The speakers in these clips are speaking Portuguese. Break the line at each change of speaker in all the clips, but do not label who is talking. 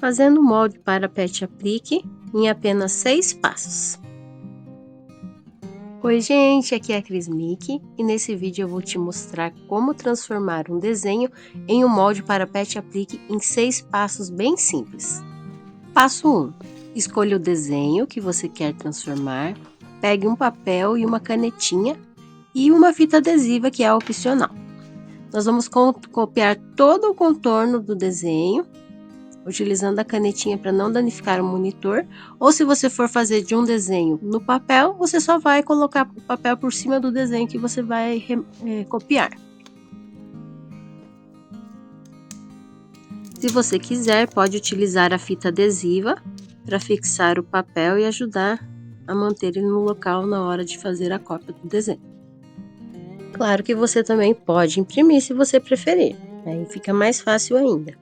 fazendo o molde para pet aplique em apenas 6 passos. Oi gente, aqui é a Cris Mickey e nesse vídeo eu vou te mostrar como transformar um desenho em um molde para pet aplique em 6 passos bem simples. Passo 1. Escolha o desenho que você quer transformar, pegue um papel e uma canetinha e uma fita adesiva que é opcional. Nós vamos copiar todo o contorno do desenho, utilizando a canetinha para não danificar o monitor, ou se você for fazer de um desenho no papel, você só vai colocar o papel por cima do desenho que você vai copiar. Se você quiser, pode utilizar a fita adesiva para fixar o papel e ajudar a manter ele no local na hora de fazer a cópia do desenho. Claro que você também pode imprimir se você preferir, aí fica mais fácil ainda.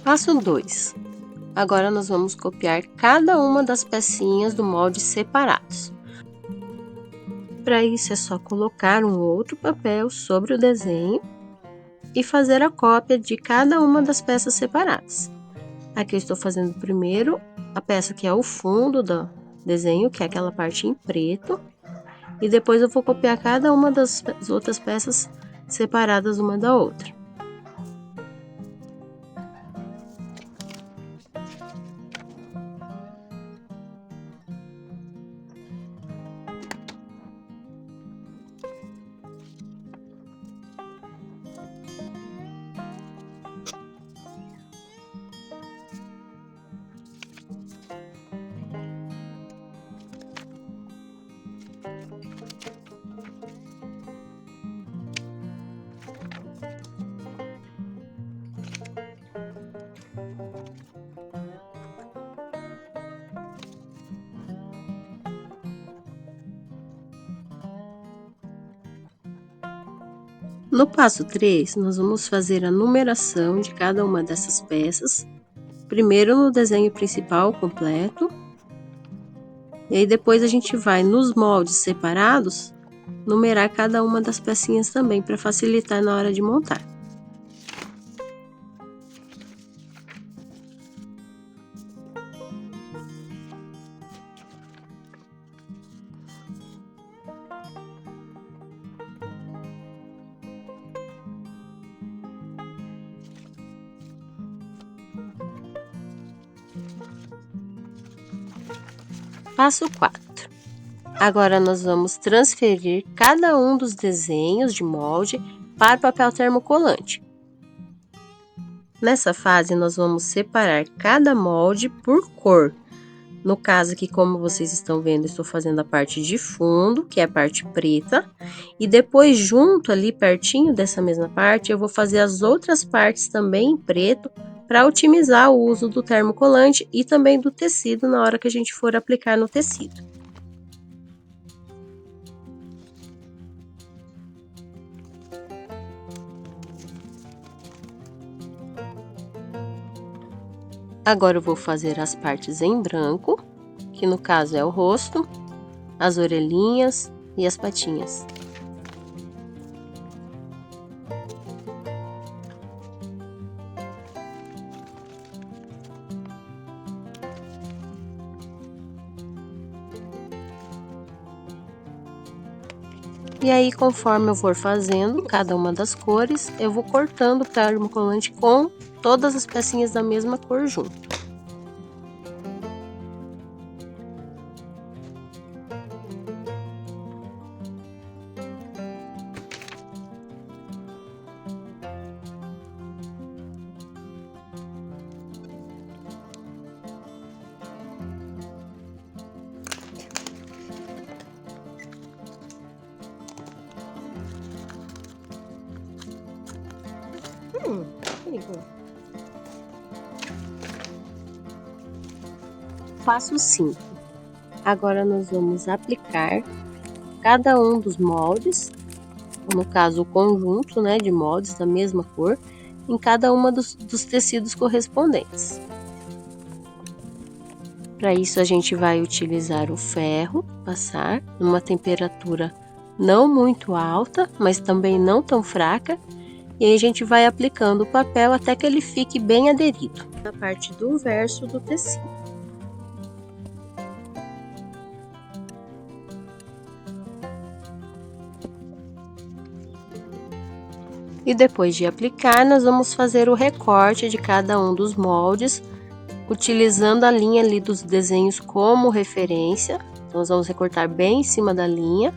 Passo 2. Agora nós vamos copiar cada uma das pecinhas do molde separados. Para isso é só colocar um outro papel sobre o desenho e fazer a cópia de cada uma das peças separadas. Aqui eu estou fazendo primeiro a peça que é o fundo do desenho, que é aquela parte em preto, e depois eu vou copiar cada uma das outras peças separadas uma da outra. No passo 3, nós vamos fazer a numeração de cada uma dessas peças, primeiro no desenho principal completo, e aí depois a gente vai nos moldes separados, numerar cada uma das pecinhas também, para facilitar na hora de montar. Passo 4. Agora nós vamos transferir cada um dos desenhos de molde para o papel termocolante. Nessa fase nós vamos separar cada molde por cor. No caso aqui, como vocês estão vendo, estou fazendo a parte de fundo, que é a parte preta, e depois junto ali pertinho dessa mesma parte, eu vou fazer as outras partes também em preto, para otimizar o uso do termocolante e também do tecido na hora que a gente for aplicar no tecido. Agora eu vou fazer as partes em branco, que no caso é o rosto, as orelhinhas e as patinhas. E aí, conforme eu for fazendo cada uma das cores, eu vou cortando o termocolante com todas as pecinhas da mesma cor junto. Perigo. passo 5. Agora nós vamos aplicar cada um dos moldes, no caso o conjunto, né, de moldes da mesma cor, em cada uma dos tecidos correspondentes. Para isso a gente vai utilizar o ferro, passar numa temperatura não muito alta, mas também não tão fraca, e aí a gente vai aplicando o papel até que ele fique bem aderido na parte do verso do tecido. E depois de aplicar, nós vamos fazer o recorte de cada um dos moldes, utilizando a linha ali dos desenhos como referência. Então, nós vamos recortar bem em cima da linha.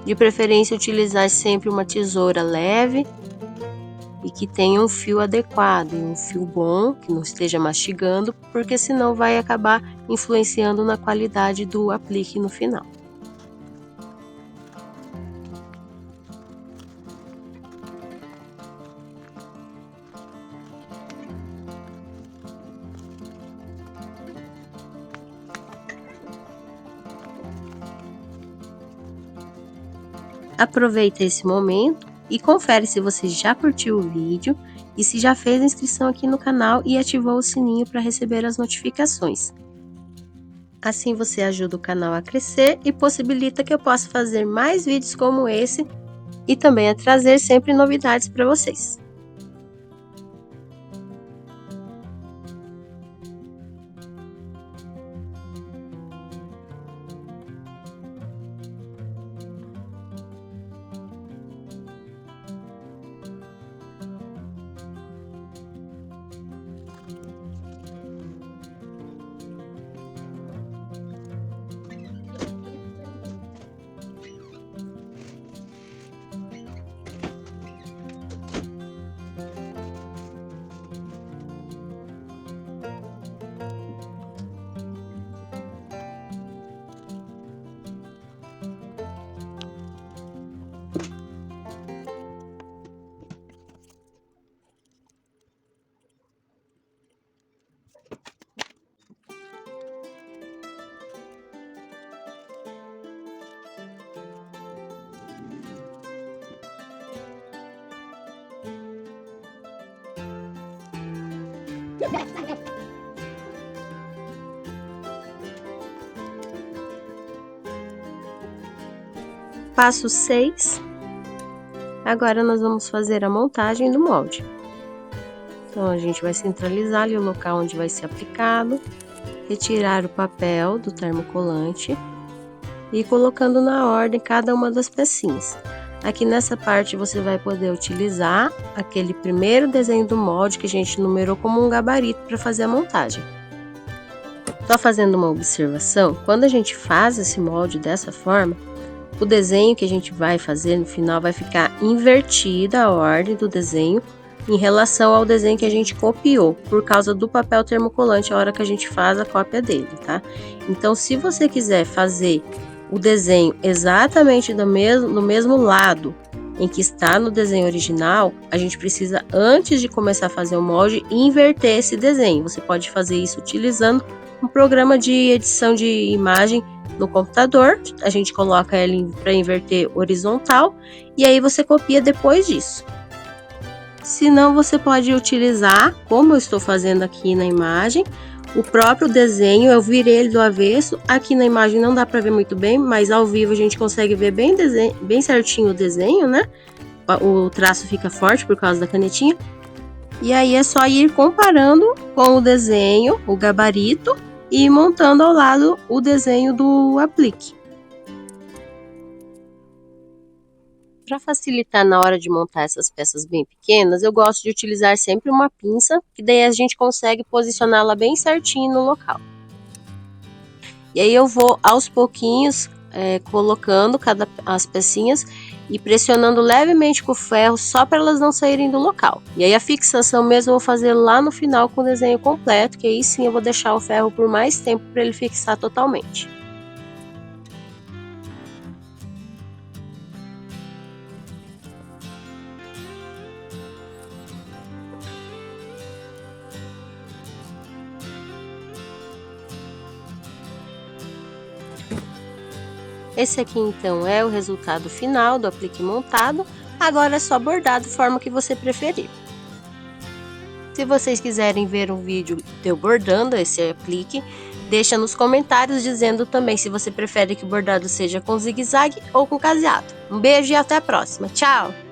De preferência, utilizar sempre uma tesoura leve e que tenha um fio adequado, e um fio bom, que não esteja mastigando, porque senão vai acabar influenciando na qualidade do aplique no final. Aproveita esse momento e confere se você já curtiu o vídeo e se já fez a inscrição aqui no canal e ativou o sininho para receber as notificações. Assim você ajuda o canal a crescer e possibilita que eu possa fazer mais vídeos como esse e também a trazer sempre novidades para vocês. Passo 6. Agora nós vamos fazer a montagem do molde. Então, a gente vai centralizar ali o local onde vai ser aplicado, retirar o papel do termocolante e ir colocando na ordem cada uma das pecinhas. Aqui nessa parte você vai poder utilizar aquele primeiro desenho do molde que a gente numerou como um gabarito para fazer a montagem. Só fazendo uma observação, quando a gente faz esse molde dessa forma, o desenho que a gente vai fazer no final vai ficar invertida a ordem do desenho em relação ao desenho que a gente copiou, por causa do papel termocolante a hora que a gente faz a cópia dele, tá? Então, se você quiser fazer o desenho exatamente no mesmo lado em que está no desenho original, a gente precisa, antes de começar a fazer o molde, inverter esse desenho. Você pode fazer isso utilizando um programa de edição de imagem no computador, a gente coloca ele para inverter horizontal e aí você copia depois disso. Se não, você pode utilizar, como eu estou fazendo aqui na imagem, o próprio desenho. Eu virei ele do avesso. Aqui na imagem não dá para ver muito bem, mas ao vivo a gente consegue ver bem certinho o desenho, né? O traço fica forte por causa da canetinha. E aí é só ir comparando com o desenho, o gabarito, e montando ao lado o desenho do aplique. Para facilitar na hora de montar essas peças bem pequenas, eu gosto de utilizar sempre uma pinça, que daí a gente consegue posicioná-la bem certinho no local. E aí eu vou aos pouquinhos colocando as pecinhas e pressionando levemente com o ferro, só para elas não saírem do local. E aí a fixação mesmo eu vou fazer lá no final com o desenho completo, que aí sim eu vou deixar o ferro por mais tempo para ele fixar totalmente. Esse aqui então é o resultado final do aplique montado. Agora é só bordar da forma que você preferir. Se vocês quiserem ver um vídeo de eu bordando esse aplique, deixa nos comentários dizendo também se você prefere que o bordado seja com zigue-zague ou com caseado. Um beijo e até a próxima. Tchau!